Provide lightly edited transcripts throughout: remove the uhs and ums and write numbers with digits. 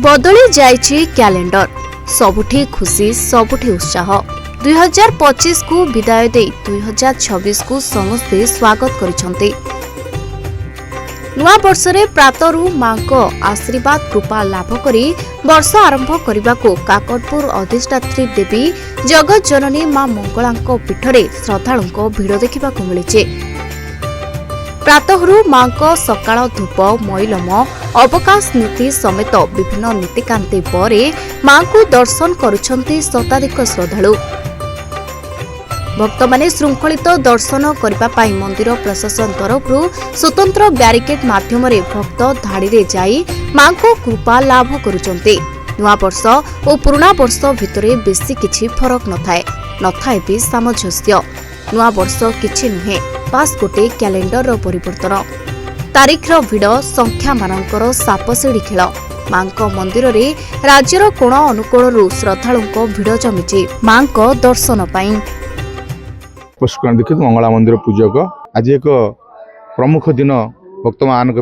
बदली जाइछि कैलेंडर सबुठी खुशी सबुठी उत्साह 2025 को विदाय दे 2026 को समस्ते स्वागत करिसंते। नुआ वर्ष रे प्रातरु मांको आशीर्वाद कृपा लाभ करी वर्ष आरंभ करने काकटपुर अधिष्ठात्री देवी जगत जननी मां मंगलांको पीठरे श्रद्धालुंको भिड़ देखा मिली। प्रातहरु मांको सकाळ धूप मैलम अवकाश नीति समेत विभिन्न नीतिकांति परे मांको दर्शन करुछंती शताधिक श्रद्धालु। भक्त माने श्रृंखलित दर्शन करबा पाई मंदिर प्रशासन तरफरु स्वतंत्र ब्यारिकेड माध्यम रे भक्त धाड़ी रे जाई मांको कृपा लाभ करुछंती। नुआ वर्ष और पुराना वर्ष भितरे बेसी किछि फरक नथाए भी सामंजस्य। नुआ वर्ष किछि नुहे बास गोटे कैलेंडर परिवर्तन तारीख भिड़ संख्या मानकर सापसिड़ी खेल मांको मंदिर रे राज्यर कोण अनुकोणरू श्रद्धालुंको भिड़ जमिछि मांको दर्शन पाई। पुष्कर दीक्षित मंगला मंदिर पूजक आज एक प्रमुख दिन भक्त मान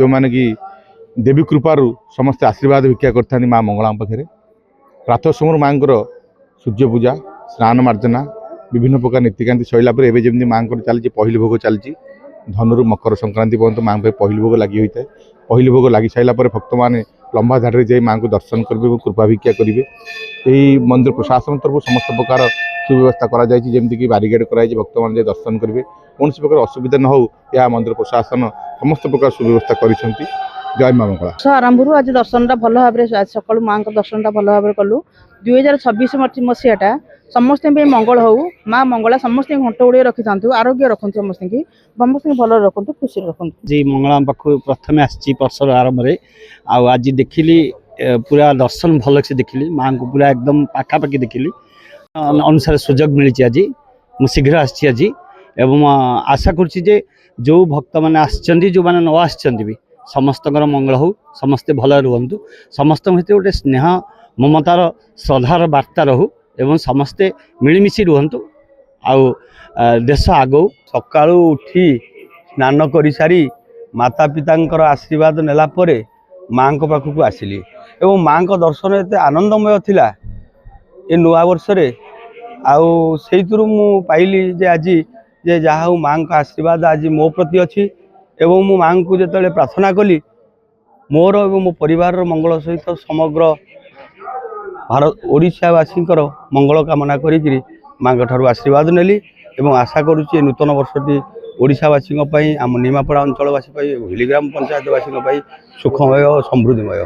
जो माने कि देवी कृपारू समस्त आशीर्वाद भिक्षा करता माँ मंगला पाखे प्रातः समय माँ सूर्य पूजा स्नान मार्जना विभिन्न प्रकार नीतिकांति सैला जमी माँ चलती पहली भोग चलती धनुर मकर संक्रांति पर्यंत माँ पहली भोग लगी होता है। पहली भोग लगी सारा भक्त मैंने लंबा धाड़ी जाए माँ को दर्शन करेंगे कृपा भिक्षा करेंगे। यही मंदिर प्रशासन तरफ समस्त प्रकार सुव्यवस्था करमती बारिकेड कर भक्त मैंने दर्शन करेंगे कौन प्रकार असुविधा न हो यह मंदिर प्रशासन समस्त प्रकार सुव्यवस्था कर। जय मां मंगला आरंभ आज दर्शन भल भाव सका माँ दर्शन भल भाव कलु 2026 मसीहाटा समस्त मंगल हो माँ मंगला समस्त घंट गुड़े रखी था आरोग्य रखु समस्त भल रखु खुशी रखु। जी मंगला पाख प्रथम आर्षर आरंभ आज देखिली पूरा दर्शन भल से देखिली माँ को पूरा एकदम पाखापाखि देखिली अनुसार सुजोग मिली आज शीघ्र आज एवं आशा करुच्ची जो भक्त मैंने आसछन्ति जो मैंने न आसछन्ति भी समस्त मंगल हो समस्ते भल रुहतु समस्त गोटे स्नेह ममतार श्रद्धार वार्ता रहू एवं समस्ते मिलमिशी रुहतु आउ देश आगो। सकाळु उठी स्नान करि सारी माता पितांकर आशीर्वाद नेला परे माँ को पाखक आसिली एवं माँ को दर्शन एते आनंदमय थिला ए नुआ वर्ष रे आउ सेइतुरु मु पाइली जे आज जे जहा माँ का आशीर्वाद आज मो प्रति अछि एवं मु माँ को जेतले प्रार्थना कली मोर एवं मो परिवार मंगल सहित समग्र भारत ओडिशावासी मंगल कामना करी माँ ठारू आशीर्वाद नेली एवं आशा करुच्ची नूतन वर्षटी ओडिशावासी आम निमापड़ा अंचलवासी हिलीग्राम पंचायतवासी सुखमय और समृद्धिमय।